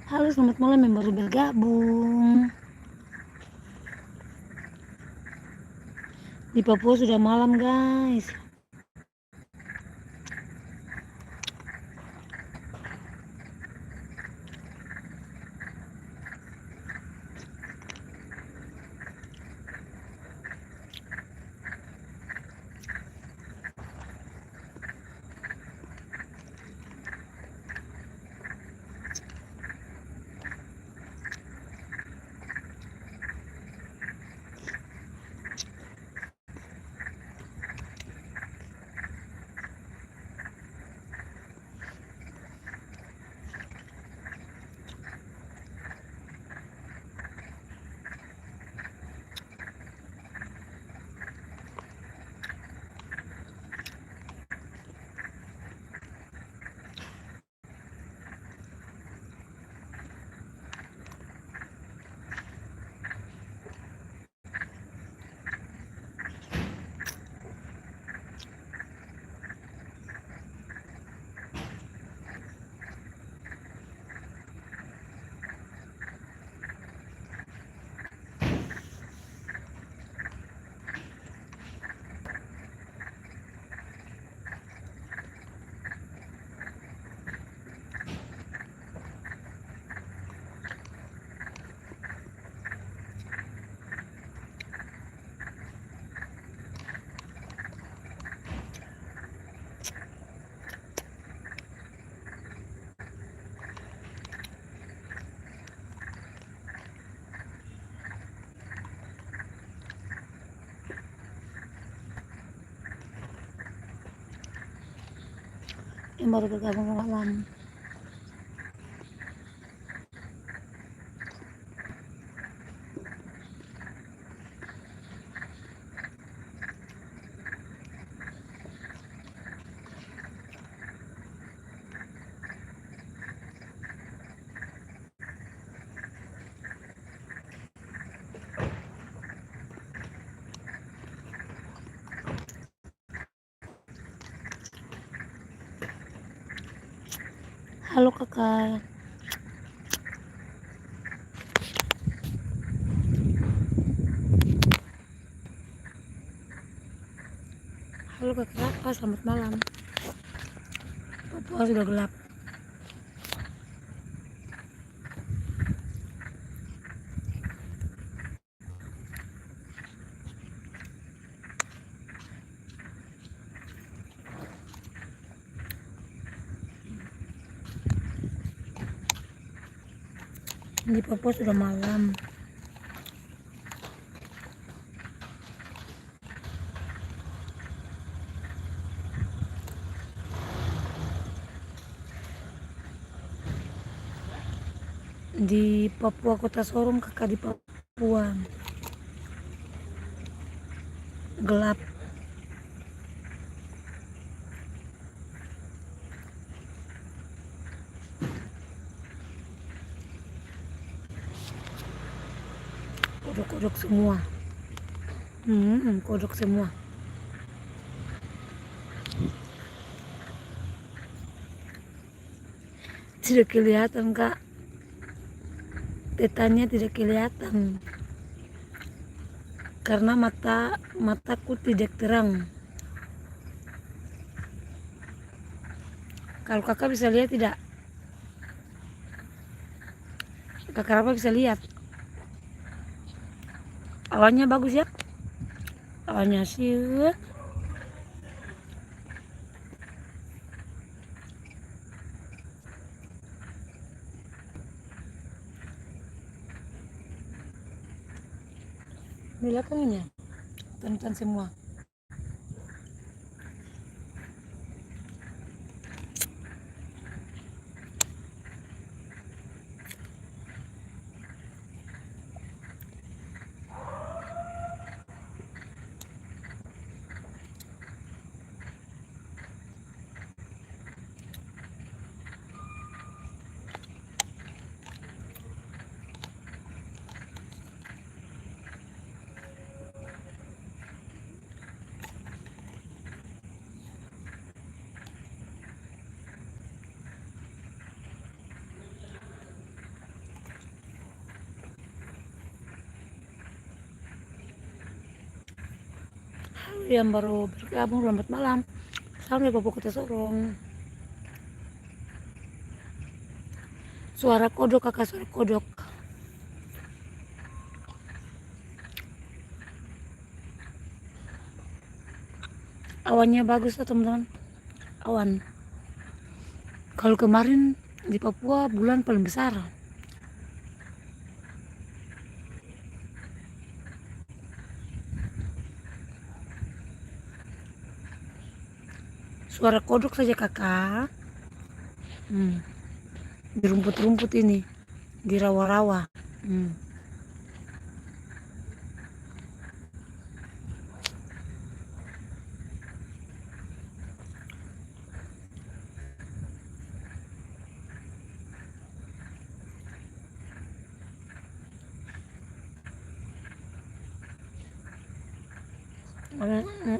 Halo, selamat malam yang baru bergabung. Di Papua sudah malam, guys. Yang baru bergabung malam. Halo kakak. Halo kakak, selamat malam. Papua sudah gelap. Di Papua sudah malam. Di Papua Kota Sorong, kakak, di Papua gelap. Kodok-kodok semua. Kodok semua. Tidak kelihatan kak. Petanya tidak kelihatan. Karena mataku tidak terang. Kalau kakak bisa lihat tidak? Kakak apa bisa lihat? Awannya bagus ya? Awannya sih. Di belakangnya, hutan semua. Yang baru bergabung, selamat malam. Salam dari Papua Kota Sorong. Suara kodok kakak, suara kodok. Awannya bagus tuh teman-teman. Awan. Kalau kemarin di Papua bulan paling besar. Suara kodok saja kakak. Di rumput-rumput ini, di rawa-rawa.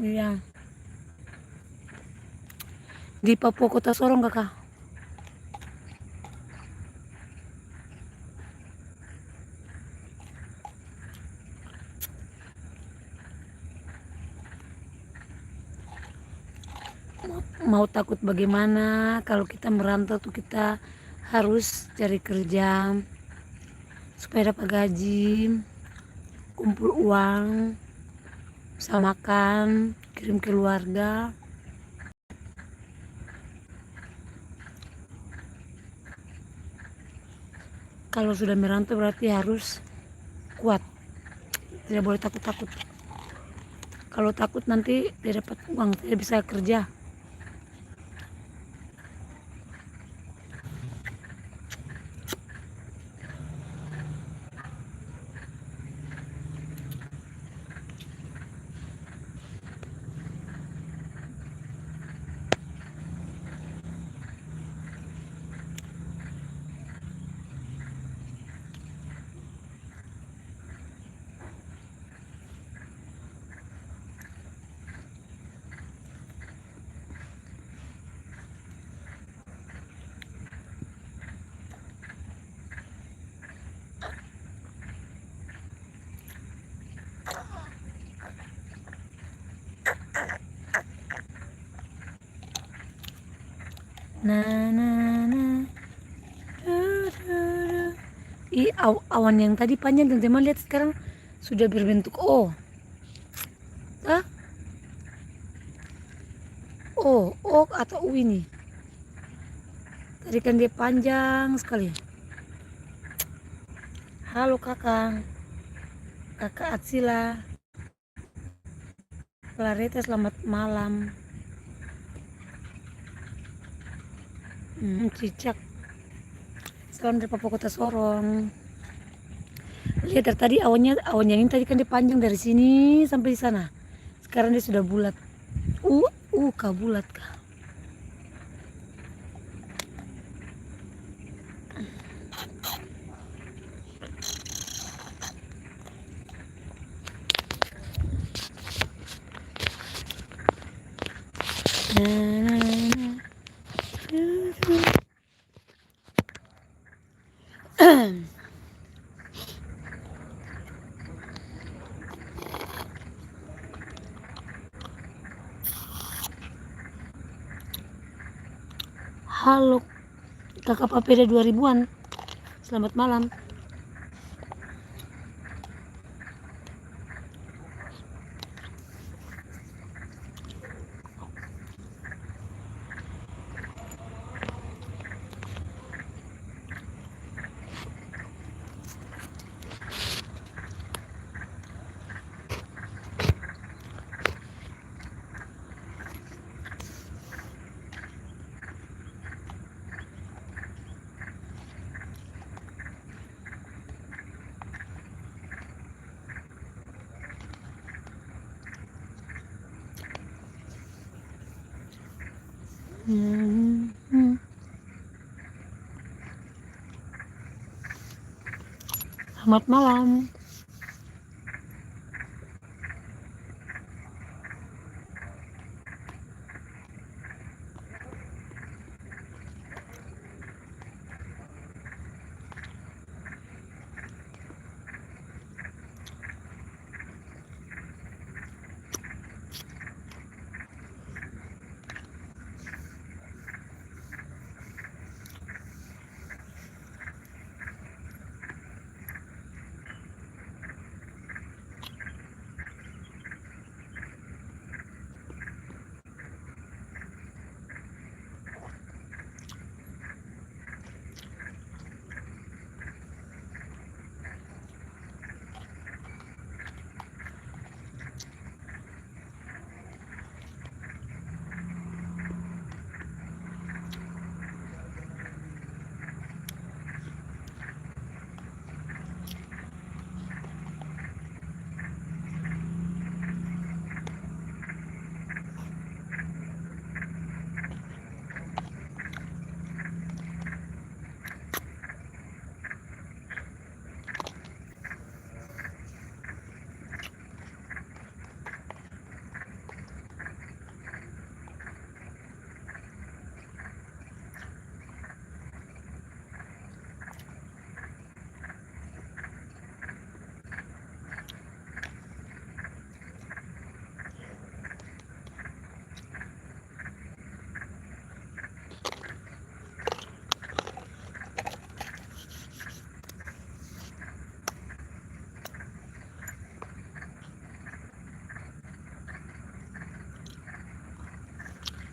Iya. Di Papua Kota Sorong kakak. Mau takut bagaimana, kalau kita merantau tuh kita harus cari kerja supaya dapat gaji, kumpul uang, bisa makan, kirim keluarga. Kalau sudah merantau berarti harus kuat, tidak boleh takut-takut. Kalau takut nanti tidak dapat uang, tidak bisa kerja. Awan yang tadi panjang teman-teman lihat sekarang sudah berbentuk O. O atau U ini. Tadi kan dia panjang sekali. Halo kakak Atsila, Clareta, selamat malam. Cicak, salam dari Papua Kota Sorong. Lihat dari tadi awannya ini tadi kan dia panjang dari sini sampai di sana. Sekarang dia sudah bulat. Kah bulat kah? Halo kakak Papeda 2000-an, selamat malam. Hmm. Selamat malam.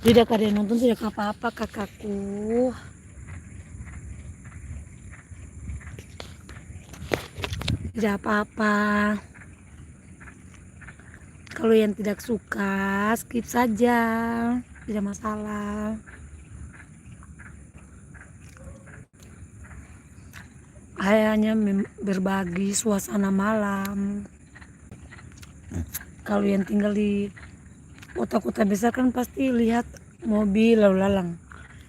Tidak ada yang nonton, tidak apa-apa kakakku. Tidak apa-apa. Kalau yang tidak suka, skip saja. Tidak masalah. Hanya berbagi suasana malam. Kalau yang tinggal di kota-kota besar kan pasti lihat mobil lalu lalang.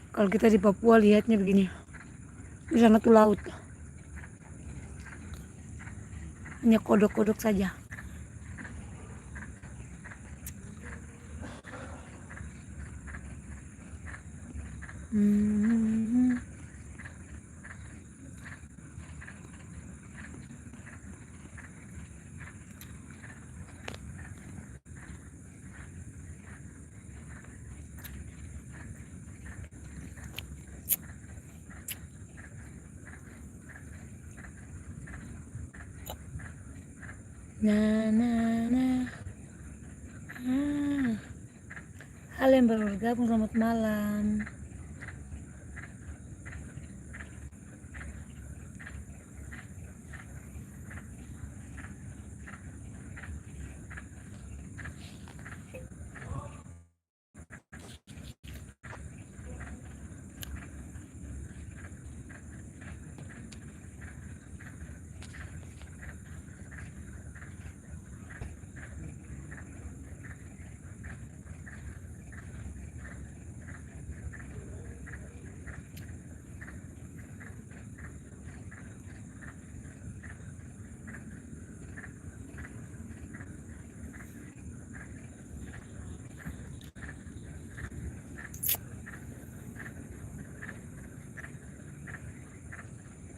Kalau kita di Papua lihatnya begini, di sana tuh laut, hanya kodok-kodok saja. Nah. Halo yang baru bergabung, selamat malam.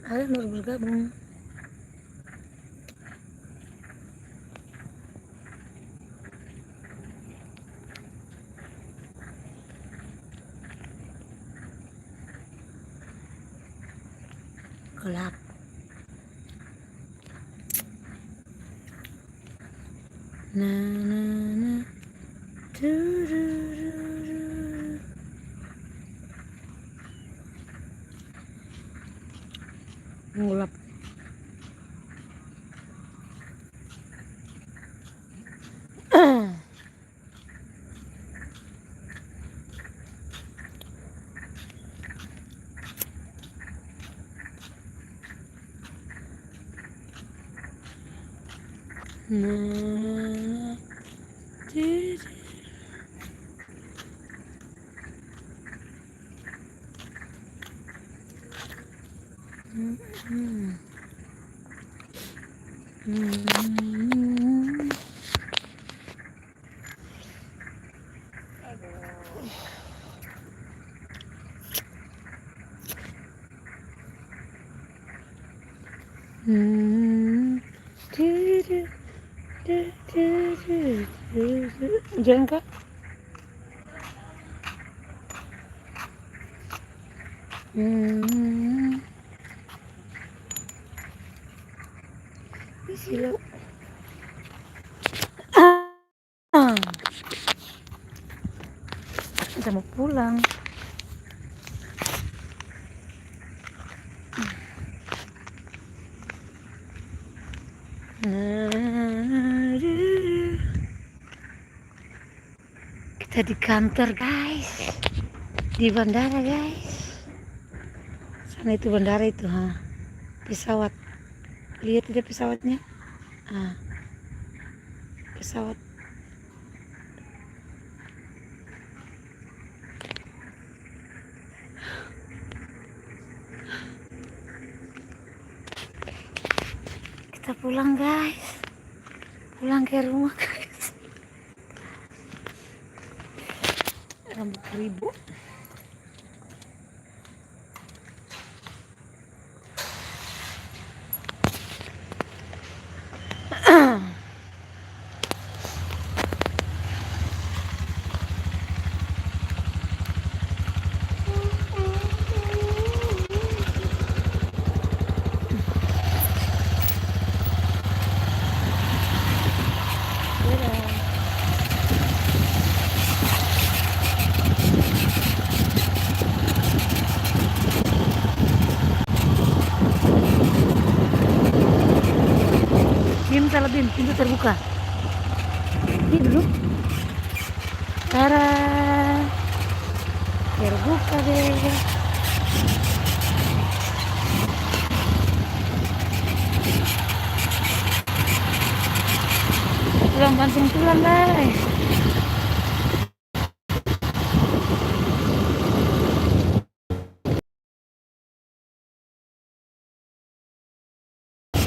Halo yang baru bergabung. Gelap. Nah. Gelap. Nah. Jangan kak. Sila. Kita mau pulang. Kita di kantor guys, di bandara guys. Sana itu bandara itu, pesawat. Lihat tidak pesawatnya? Pesawat. Kita pulang guys, pulang ke rumah guys. Rambut ribu. Salah Bim, pintu terbuka. Ini duduk. Tara, terbuka deh. Pulang banting tulang guys.